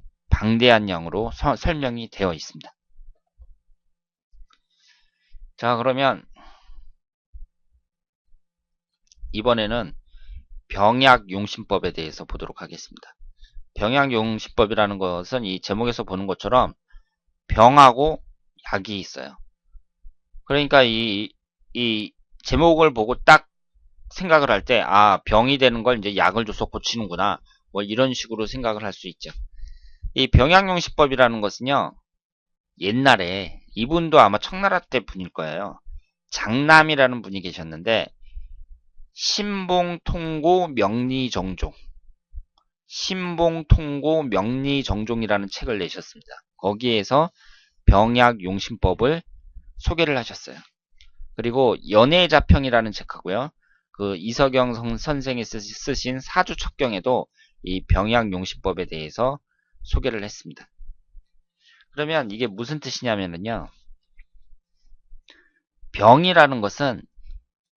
설명이 되어 있습니다. 자, 그러면 이번에는 병약용신법에 대해서 보도록 하겠습니다. 병약용신법이라는 것은 이 제목에서 보는 것처럼 병하고 약이 있어요. 그러니까 이 제목을 보고 딱 생각을 할 때, 아, 병이 되는 걸 이제 약을 줘서 고치는구나. 뭐 이런 식으로 생각을 할 수 있죠. 이 병약용신법이라는 것은요, 옛날에 이분도 아마 청나라 때 분일 거예요. 장남이라는 분이 계셨는데, 신봉통고 명리정종, 신봉통고 명리정종이라는 책을 내셨습니다. 거기에서 병약용신법을 소개를 하셨어요. 그리고 연애자평이라는 책하고요. 그 이석영 선생이 쓰신 사주척경에도 이 병약용신법에 대해서 소개를 했습니다. 그러면 이게 무슨 뜻이냐면요. 병이라는 것은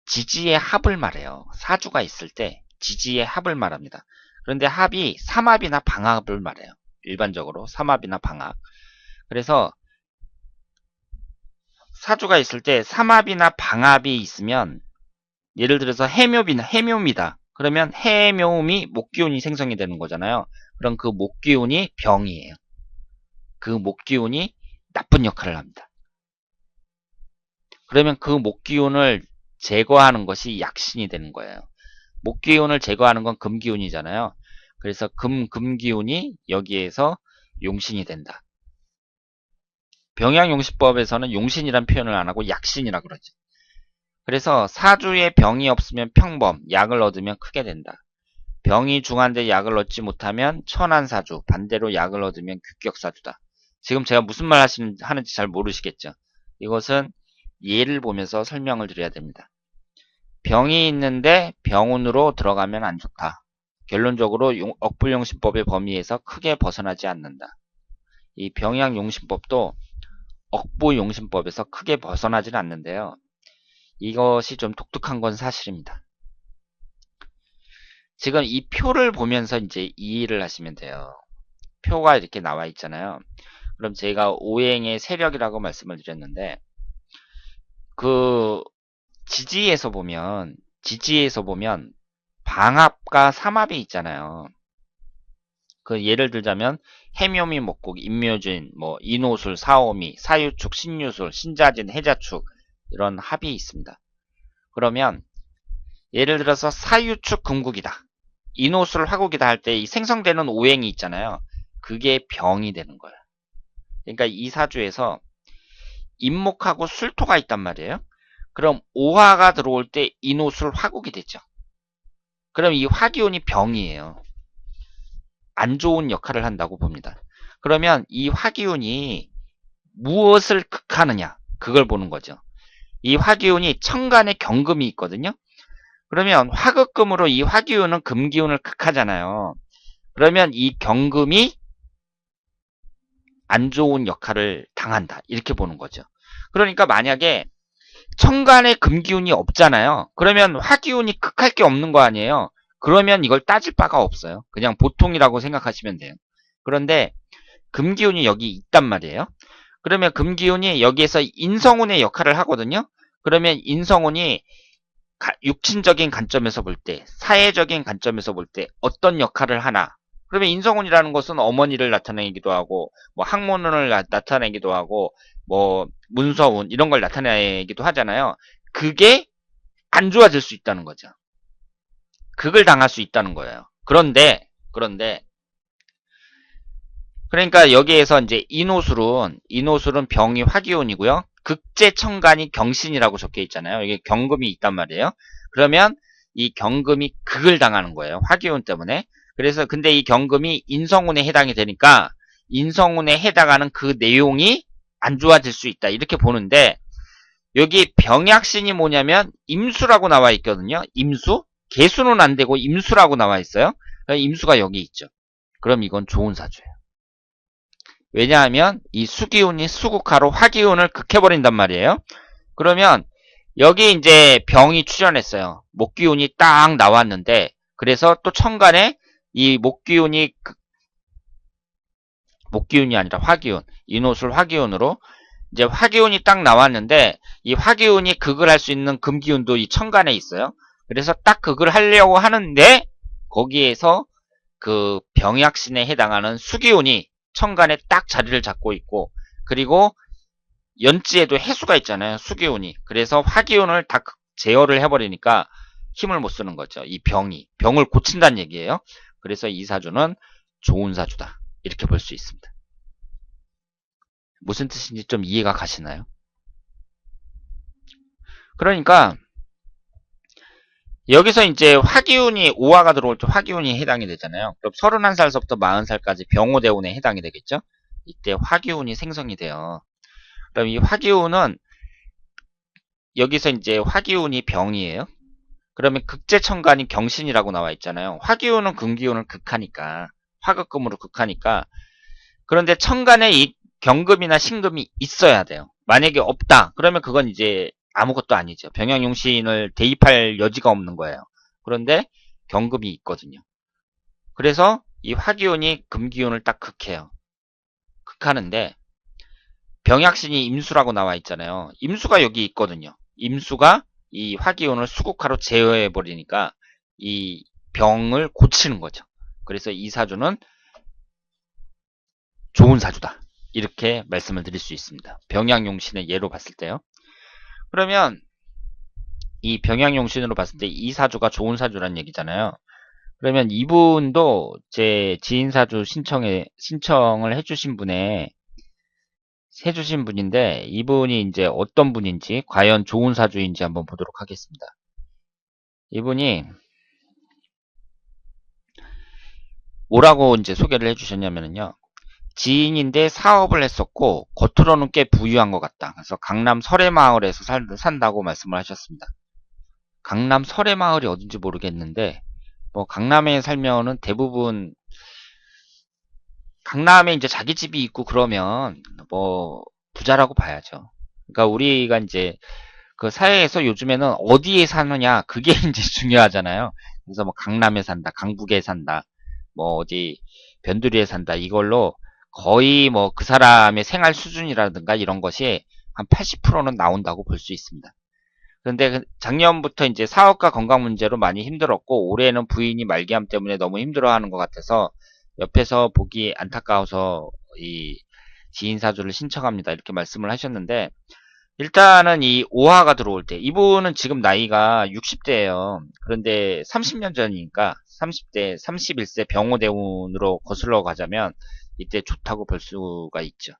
지지의 합을 말해요. 사주가 있을 때 지지의 합을 말합니다. 그런데 합이 삼합이나 방합을 말해요. 일반적으로 삼합이나 방합. 그래서 사주가 있을 때 삼합이나 방합이 있으면 예를 들어서 해묘입니다. 그러면 해묘음이 목기운이 생성이 되는 거잖아요. 그럼 그 목기운이 병이에요. 그 목기운이 나쁜 역할을 합니다. 그러면 그 목기운을 제거하는 것이 약신이 되는 거예요. 목기운을 제거하는 건 금기운이잖아요. 그래서 금기운이 여기에서 용신이 된다. 병약용신법에서는 용신이란 표현을 안 하고 약신이라 그러죠. 그래서 사주에 병이 없으면 평범, 약을 얻으면 크게 된다. 병이 중한데 약을 얻지 못하면 천한사주, 반대로 약을 얻으면 규격사주다. 지금 제가 무슨 말 하는지 잘 모르시겠죠? 이것은 예를 보면서 설명을 드려야 됩니다. 병이 있는데 병운으로 들어가면 안 좋다. 결론적으로 억불용신법의 범위에서 크게 벗어나지 않는다. 이 병약용신법도 억부용신법에서 크게 벗어나지는 않는데요. 이것이 좀 독특한 건 사실입니다. 지금 이 표를 보면서 이제 이해를 하시면 돼요. 표가 이렇게 나와 있잖아요. 그럼 제가 오행의 세력이라고 말씀을 드렸는데 그 지지에서 보면 방합과 삼합이 있잖아요. 그 예를 들자면 해묘미 목국, 임묘진, 뭐 인호술, 사오미, 사유축, 신유술, 신자진, 해자축 이런 합이 있습니다. 그러면 예를 들어서 사유축 금국이다. 인호술 화국이다 할 때 이 생성되는 오행이 있잖아요. 그게 병이 되는 거예요. 그러니까 이 사주에서 임목하고 술토가 있단 말이에요. 그럼 오화가 들어올 때 인호술 화국이 되죠. 그럼 이 화기운이 병이에요. 안 좋은 역할을 한다고 봅니다. 그러면 이 화기운이 무엇을 극하느냐 그걸 보는 거죠. 이 화기운이 천간에 경금이 있거든요. 그러면 화극금으로 이 화기운은 금기운을 극하잖아요. 그러면 이 경금이 안 좋은 역할을 당한다. 이렇게 보는 거죠. 그러니까 만약에 천간에 금기운이 없잖아요. 그러면 화기운이 극할 게 없는 거 아니에요. 그러면 이걸 따질 바가 없어요. 그냥 보통이라고 생각하시면 돼요. 그런데 금기운이 여기 있단 말이에요. 그러면 금기운이 여기에서 인성운의 역할을 하거든요. 그러면 인성운이 육친적인 관점에서 볼 때, 사회적인 관점에서 볼 때 어떤 역할을 하나. 그러면 인성운이라는 것은 어머니를 나타내기도 하고, 뭐 학문운을 나타내기도 하고, 뭐 문서운 이런 걸 나타내기도 하잖아요. 그게 안 좋아질 수 있다는 거죠. 극을 당할 수 있다는 거예요. 그런데 그러니까 여기에서 이제 인호술은 병이 화기운이고요. 극제천간이 경신이라고 적혀 있잖아요. 이게 경금이 있단 말이에요. 그러면 이 경금이 극을 당하는 거예요. 화기운 때문에. 그래서 근데 이 경금이 인성운에 해당이 되니까 인성운에 해당하는 그 내용이 안 좋아질 수 있다. 이렇게 보는데 여기 병약신이 뭐냐면 임수라고 나와 있거든요. 임수? 개수는 안 되고 임수라고 나와 있어요. 임수가 여기 있죠. 그럼 이건 좋은 사주예요. 왜냐하면 이 수기운이 수국화로 화기운을 극해버린단 말이에요. 그러면 여기 이제 병이 출현했어요. 목기운이 딱 나왔는데 그래서 또 천간에 이 목기운이 아니라 화기운, 인호술 화기운으로 이제 화기운이 딱 나왔는데 이 화기운이 극을 할 수 있는 금기운도 이 천간에 있어요. 그래서 딱 극을 하려고 하는데 거기에서 그 병약신에 해당하는 수기운이 천간에 딱 자리를 잡고 있고 그리고 연지에도 해수가 있잖아요. 수기운이. 그래서 화기운을 다 제어를 해버리니까 힘을 못 쓰는 거죠. 이 병을 고친다는 얘기예요. 그래서 이 사주는 좋은 사주다. 이렇게 볼 수 있습니다. 무슨 뜻인지 좀 이해가 가시나요? 그러니까 여기서 이제 화기운이, 오화가 들어올 때 화기운이 해당이 되잖아요. 그럼 31살서부터 40살까지 병오대운에 해당이 되겠죠? 이때 화기운이 생성이 돼요. 그럼 이 화기운은, 여기서 이제 화기운이 병이에요. 그러면 극제천간이 경신이라고 나와 있잖아요. 화기운은 금기운을 극하니까, 화극금으로 극하니까. 그런데 천간에 이 경금이나 신금이 있어야 돼요. 만약에 없다, 그러면 그건 이제 아무것도 아니죠. 병양용신을 대입할 여지가 없는 거예요. 그런데 경금이 있거든요. 그래서 이 화기운이 금기운을 딱 극해요. 극하는데 병약신이 임수라고 나와 있잖아요. 임수가 여기 있거든요. 임수가 이 화기운을 수국화로 제어해 버리니까 이 병을 고치는 거죠. 그래서 이 사주는 좋은 사주다, 이렇게 말씀을 드릴 수 있습니다. 병약용신의 예로 봤을 때요. 그러면 이 병약용신으로 봤을 때 이 사주가 좋은 사주란 얘기잖아요. 그러면 이분도 제 지인사주 신청을 해주신 분인데, 이분이 이제 어떤 분인지, 과연 좋은 사주인지 한번 보도록 하겠습니다. 이분이 뭐라고 이제 소개를 해주셨냐면요. 지인인데 사업을 했었고, 겉으로는 꽤 부유한 것 같다. 그래서 강남 설해마을에서 산다고 말씀을 하셨습니다. 강남 설해마을이 어딘지 모르겠는데, 뭐, 강남에 살면은 대부분, 강남에 이제 자기 집이 있고 그러면, 뭐, 부자라고 봐야죠. 그러니까 우리가 이제 그 사회에서 요즘에는 어디에 사느냐, 그게 이제 중요하잖아요. 그래서 뭐 강남에 산다, 강북에 산다, 뭐 어디 변두리에 산다, 이걸로 거의 뭐 그 사람의 생활 수준이라든가 이런 것이 한 80%는 나온다고 볼 수 있습니다. 그런데 작년부터 이제 사업과 건강 문제로 많이 힘들었고, 올해는 부인이 말기암 때문에 너무 힘들어하는 것 같아서 옆에서 보기 안타까워서 이 지인사주를 신청합니다, 이렇게 말씀을 하셨는데, 일단은 이 오화가 들어올 때, 이분은 지금 나이가 60대예요. 그런데 30년 전이니까 30대, 31세 병오대운으로 거슬러 가자면 이때 좋다고 볼 수가 있죠.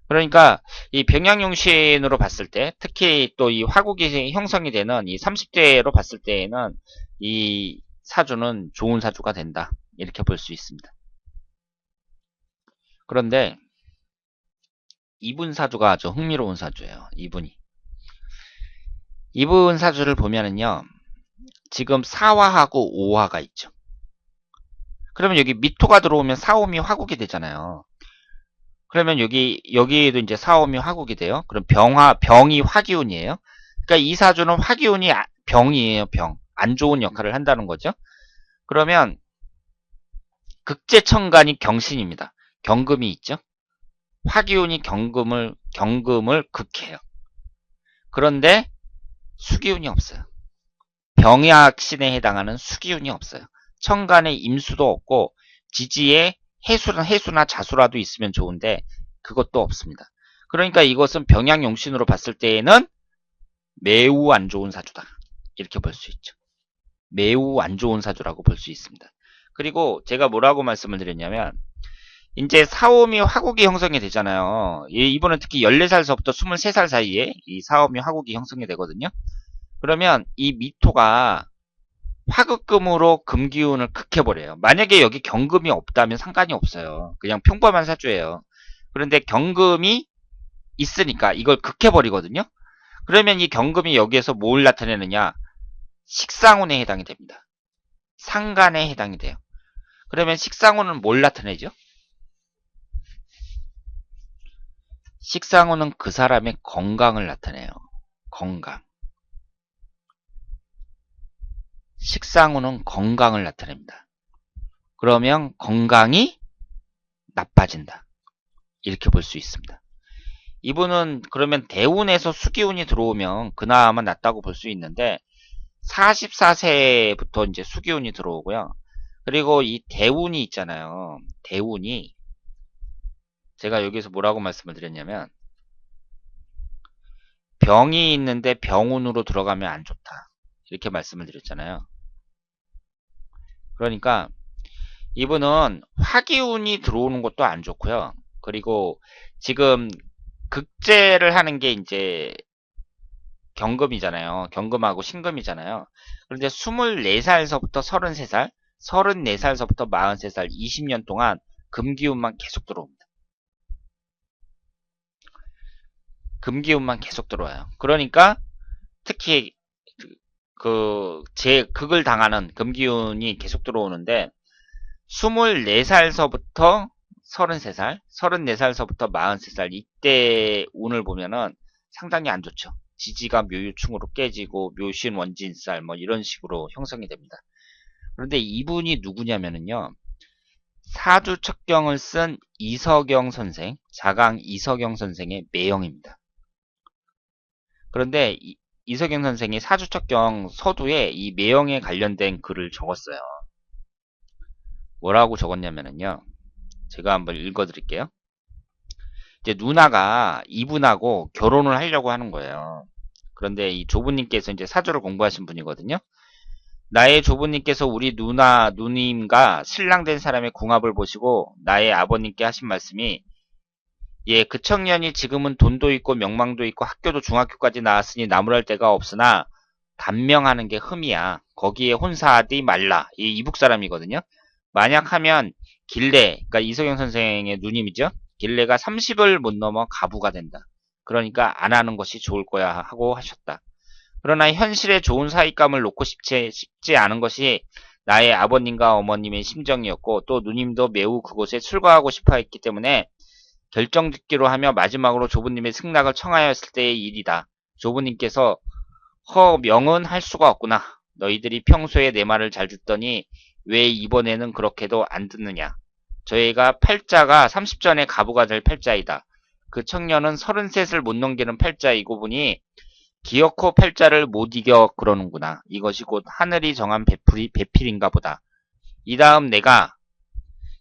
그러니까 이 병양용신으로 봤을 때, 특히 또 이 화국이 형성이 되는 이 30대로 봤을 때에는 이 사주는 좋은 사주가 된다, 이렇게 볼 수 있습니다. 그런데 이분 사주가 아주 흥미로운 사주예요. 이분 사주를 보면은요, 지금 사화하고 오화가 있죠. 그러면 여기 미토가 들어오면 사오미 화국이 되잖아요. 그러면 여기에도 이제 사오미 화국이 돼요. 그럼 병이 화기운이에요. 그러니까 이 사주는 화기운이 병이에요, 병. 안 좋은 역할을 한다는 거죠. 그러면 극제천간이 경신입니다. 경금이 있죠. 화기운이 경금을 극해요. 그런데 수기운이 없어요. 병약신에 해당하는 수기운이 없어요. 천간에 임수도 없고, 지지에 해수나 자수라도 있으면 좋은데 그것도 없습니다. 그러니까 이것은 병약용신으로 봤을 때에는 매우 안 좋은 사주다, 이렇게 볼 수 있죠. 매우 안 좋은 사주라고 볼 수 있습니다. 그리고 제가 뭐라고 말씀을 드렸냐면, 이제 사오미 화국이 형성이 되잖아요. 이분은 특히 14살서부터 23살 사이에 이 사오미 화국이 형성이 되거든요. 그러면 이 미토가 화극금으로 금기운을 극해버려요. 만약에 여기 경금이 없다면 상관이 없어요. 그냥 평범한 사주예요. 그런데 경금이 있으니까 이걸 극해버리거든요. 그러면 이 경금이 여기에서 뭘 나타내느냐? 식상운에 해당이 됩니다. 상간에 해당이 돼요. 그러면 식상운은 뭘 나타내죠? 식상운은 그 사람의 건강을 나타내요. 건강. 식상운은 건강을 나타냅니다. 그러면 건강이 나빠진다, 이렇게 볼 수 있습니다. 이분은 그러면 대운에서 수기운이 들어오면 그나마 낫다고 볼 수 있는데, 44세부터 이제 수기운이 들어오고요. 그리고 이 대운이 있잖아요. 대운이, 제가 여기서 뭐라고 말씀을 드렸냐면, 병이 있는데 병운으로 들어가면 안 좋다, 이렇게 말씀을 드렸잖아요. 그러니까 이분은 화기운이 들어오는 것도 안 좋고요. 그리고 지금 극제를 하는 게 이제 경금이잖아요. 경금하고 신금이잖아요. 그런데 24살서부터 33살, 34살서부터 43살, 20년 동안 금기운만 계속 들어옵니다. 금기운만 계속 들어와요. 그러니까 특히 극을 당하는 금기운이 계속 들어오는데 24살서부터 33살, 34살서부터 43살 이때 운을 보면은 상당히 안 좋죠. 지지가 묘유충으로 깨지고 묘신 원진살 뭐 이런 식으로 형성이 됩니다. 그런데 이분이 누구냐면은요. 사주척경을 쓴 이석영 선생, 자강 이석영 선생의 매형입니다. 그런데 이석영 선생이 사주척경 서두에 이 매형에 관련된 글을 적었어요. 뭐라고 적었냐면요. 제가 한번 읽어드릴게요. 이제 누나가 이분하고 결혼을 하려고 하는 거예요. 그런데 이 조부님께서 이제 사주를 공부하신 분이거든요. 나의 조부님께서 우리 누님과 신랑 된 사람의 궁합을 보시고 나의 아버님께 하신 말씀이 예, 그 청년이 지금은 돈도 있고 명망도 있고 학교도 중학교까지 나왔으니 나무랄 데가 없으나 단명하는 게 흠이야. 거기에 혼사하디 말라. 이 이북 사람이거든요. 만약 하면 길래, 그러니까 이석영 선생의 누님이죠. 길래가 30을 못 넘어 가부가 된다. 그러니까 안 하는 것이 좋을 거야 하고 하셨다. 그러나 현실에 좋은 사익감을 놓고 싶지 않은 것이 나의 아버님과 어머님의 심정이었고 또 누님도 매우 그곳에 출가하고 싶어 했기 때문에 결정짓기로 하며 마지막으로 조부님의 승낙을 청하였을 때의 일이다. 조부님께서 허명은 할 수가 없구나. 너희들이 평소에 내 말을 잘 듣더니 왜 이번에는 그렇게도 안 듣느냐. 저희가 팔자가 30전에 가부가 될 팔자이다. 그 청년은 33을 못 넘기는 팔자이고 보니 기어코 팔자를 못 이겨 그러는구나. 이것이 곧 하늘이 정한 배필인가 보다. 이 다음 내가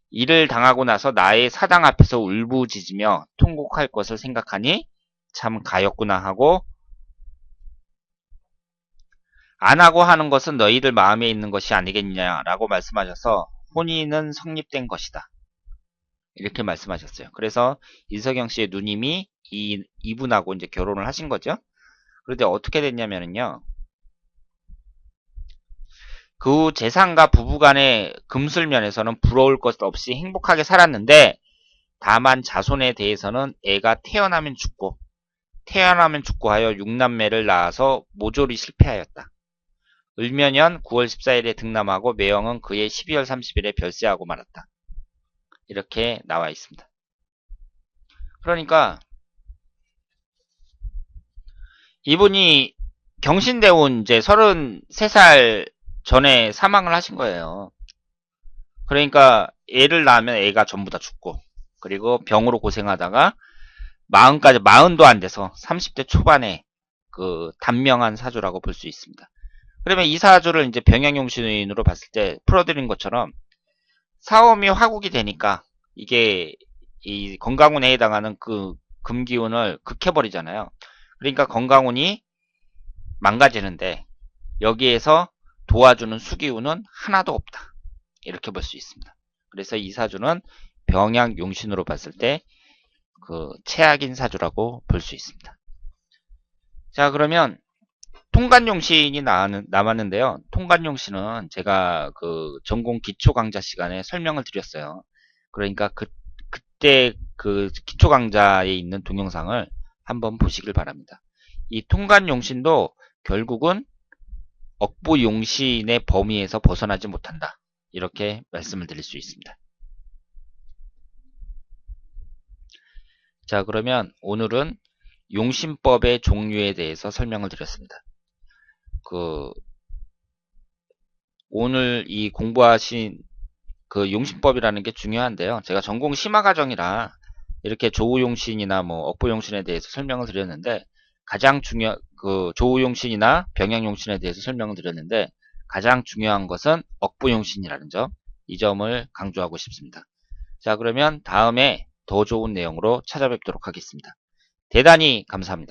이를 당하고 나서 나의 사당 앞에서 울부짖으며 통곡할 것을 생각하니 참 가엾구나 하고 안 하고 하는 것은 너희들 마음에 있는 것이 아니겠느냐라고 말씀하셔서 혼인은 성립된 것이다. 이렇게 말씀하셨어요. 그래서 이석영 씨의 누님이 이분하고 이제 결혼을 하신 거죠. 그런데 어떻게 됐냐면요. 그 후 재산과 부부간의 금술면에서는 부러울 것 없이 행복하게 살았는데 다만 자손에 대해서는 애가 태어나면 죽고 하여 6남매를 낳아서 모조리 실패하였다. 을면년 9월 14일에 등남하고 매형은 그해 12월 30일에 별세하고 말았다. 이렇게 나와 있습니다. 그러니까 이분이 경신대운 이제 33살 전에 사망을 하신 거예요. 그러니까 애를 낳으면 애가 전부 다 죽고 그리고 병으로 고생하다가 40도 안 돼서 30대 초반에 그 단명한 사주라고 볼 수 있습니다. 그러면 이 사주를 이제 병양용신으로 봤을 때 풀어드린 것처럼 사오미 화국이 되니까 이게 이 건강운에 해당하는 그 금기운을 극해버리잖아요. 그러니까 건강운이 망가지는데 여기에서 도와주는 수기운은 하나도 없다. 이렇게 볼 수 있습니다. 그래서 이 사주는 병양용신으로 봤을 때 그 최악인 사주라고 볼 수 있습니다. 자, 그러면 통간용신이 남았는데요. 통간용신은 제가 그 전공 기초 강좌 시간에 설명을 드렸어요. 그러니까 그때 그 기초 강좌에 있는 동영상을 한번 보시길 바랍니다. 이 통간용신도 결국은 억부용신의 범위에서 벗어나지 못한다. 이렇게 말씀을 드릴 수 있습니다. 자, 그러면 오늘은 용신법의 종류에 대해서 설명을 드렸습니다. 오늘 이 공부하신 그 용신법이라는 게 중요한데요. 제가 전공 심화과정이라 이렇게 조우용신이나 뭐 억부용신에 대해서 설명을 드렸는데 가장 조우용신이나 병양용신에 대해서 설명을 드렸는데 가장 중요한 것은 억부용신이라는 점, 이 점을 강조하고 싶습니다. 자, 그러면 다음에 더 좋은 내용으로 찾아뵙도록 하겠습니다. 대단히 감사합니다.